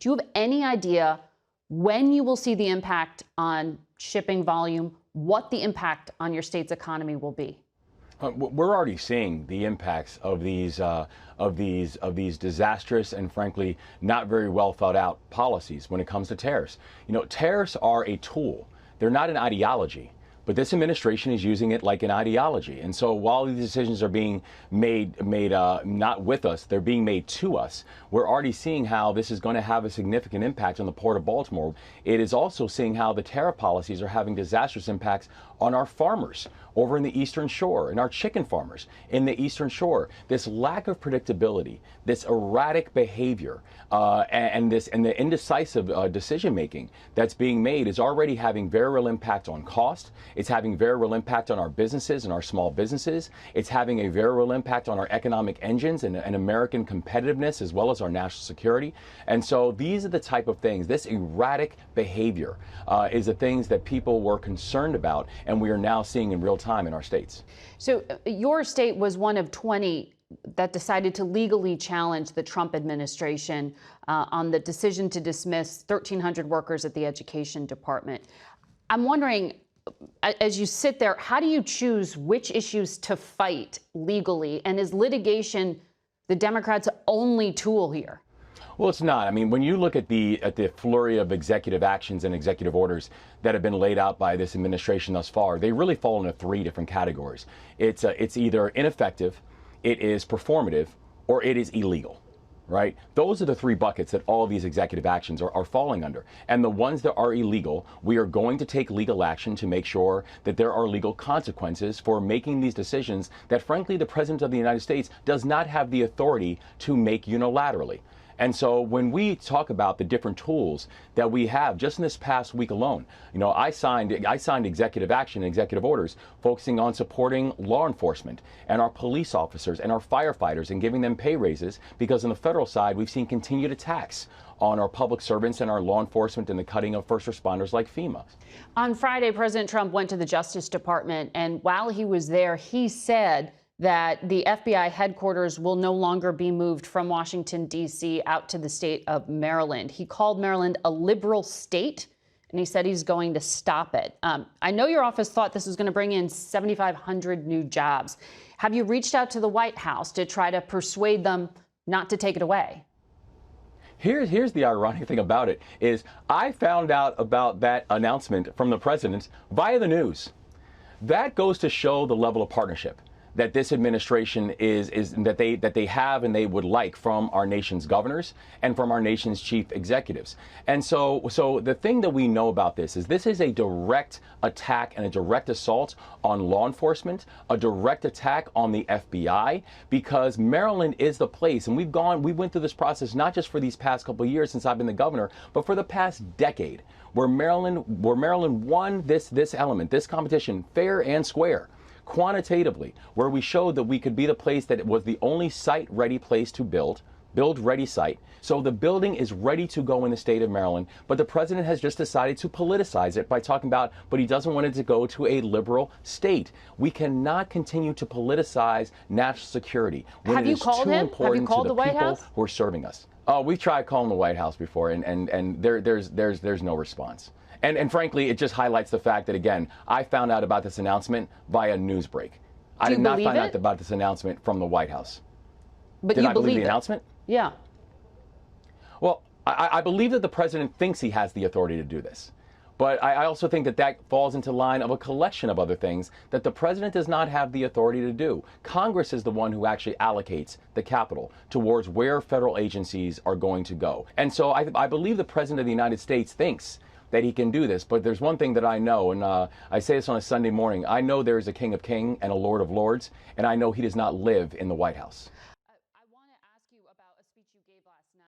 Do you have any idea when you will see the impact on shipping volume, what the impact on your state's economy will be? We're already seeing the impacts of these disastrous and frankly not very well thought out policies when it comes to tariffs. You know, tariffs are a tool. They're not an ideology. But this administration is using it like an ideology. And so while these decisions are being made not with us, they're being made to us. We're already seeing how this is going to have a significant impact on the Port of Baltimore. It is also seeing how the tariff policies are having disastrous impacts on our farmers over in the Eastern Shore, and our chicken farmers in the Eastern Shore. This lack of predictability, this erratic behavior, and the indecisive decision making that's being made is already having very real impact on cost. It's having very real impact on our businesses and our small businesses. It's having a very real impact on our economic engines and American competitiveness as well as our national security. And so these are the type of things, this erratic behavior is the things that people were concerned about, and we are now seeing in real time in our states. So your state was one of 20 that decided to legally challenge the Trump administration on the decision to dismiss 1,300 workers at the Education Department. I'm wondering, as you sit there, how do you choose which issues to fight legally? And is litigation the Democrats' only tool here? Well, it's not. I mean, when you look at the flurry of executive actions and executive orders that have been laid out by this administration thus far, they really fall into three different categories. It's either ineffective, it is performative, or it is illegal. Right? Those are the three buckets that all of these executive actions are falling under. And the ones that are illegal, we are going to take legal action to make sure that there are legal consequences for making these decisions that, frankly, the President of the United States does not have the authority to make unilaterally. And so when we talk about the different tools that we have just in this past week alone, you know, I signed executive action, executive orders focusing on supporting law enforcement and our police officers and our firefighters and giving them pay raises, because on the federal side, we've seen continued attacks on our public servants and our law enforcement and the cutting of first responders like FEMA. On Friday, President Trump went to the Justice Department, and while he was there, he said that the FBI headquarters will no longer be moved from Washington, D.C. out to the state of Maryland. He called Maryland a liberal state, and he said he's going to stop it. I know your office thought this was going to bring in 7,500 new jobs. Have you reached out to the White House to try to persuade them not to take it away? Here's the ironic thing about it is I found out about that announcement from the president via the news. That goes to show the level of partnership that this administration that they have and they would like from our nation's governors and from our nation's chief executives. And so the thing that we know about this is a direct attack and a direct assault on law enforcement, a direct attack on the FBI, because Maryland is the place, and we went through this process not just for these past couple of years since I've been the governor, but for the past decade, where Maryland won this element, this competition, fair and square, quantitatively, where we showed that we could be the place that it was the only site-ready place to build-ready site. So the building is ready to go in the state of Maryland, but the president has just decided to politicize it by talking about, but he doesn't want it to go to a liberal state. We cannot continue to politicize national security when it is too important to the people who are serving us. We've tried calling the White House before, and there's no response. And frankly, it just highlights the fact that, again, I found out about this announcement via news break. I did not find out about this announcement from the White House. But did you I believe the announcement? Yeah. Well, I believe that the president thinks he has the authority to do this. But I also think that falls into line of a collection of other things that the president does not have the authority to do. Congress is the one who actually allocates the capital towards where federal agencies are going to go. And so I believe the president of the United States thinks that he can do this. But there's one thing that I know, and I say this on a Sunday morning. I know there is a King of Kings and a Lord of Lords, and I know he does not live in the White House.